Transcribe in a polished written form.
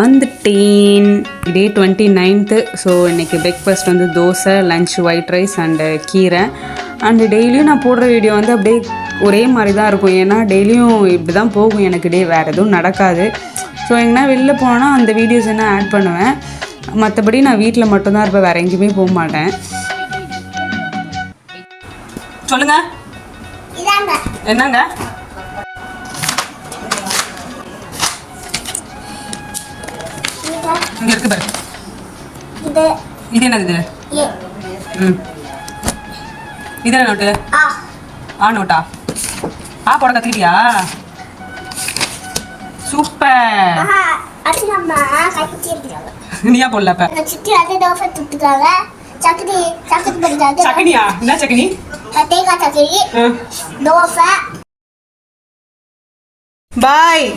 வந்துட்டேன். டே 29th. So இன்றைக்கி breakfast வந்து dosa, lunch white rice and கீரை. அண்டு டெய்லியும் நான் போடுற வீடியோ வந்து அப்படியே ஒரே மாதிரி தான் இருக்கும். ஏன்னா டெய்லியும் இப்படி தான் போகும் எனக்கு டே, வேறு எதுவும் நடக்காது. ஸோ எங்கன்னா வெளில போனால் அந்த வீடியோஸ் என்ன ஆட் பண்ணுவேன். மற்றபடி நான் வீட்டில் மட்டும்தான் இருப்பேன், வேறு எங்கேயுமே போக மாட்டேன். சொல்லுங்க, என்னங்க? இங்க இருக்கு பாரு. இது என்னது? இது என்ன நோட்டு? ஆ நோட்டா? ஆ போட கத்துக்கிட்டியா? சூப்பர். நீயா போடல அப்ப? சக்கனியா? என்ன சக்கனி? தேங்காய் சக்கனி, தோசை. பாய்.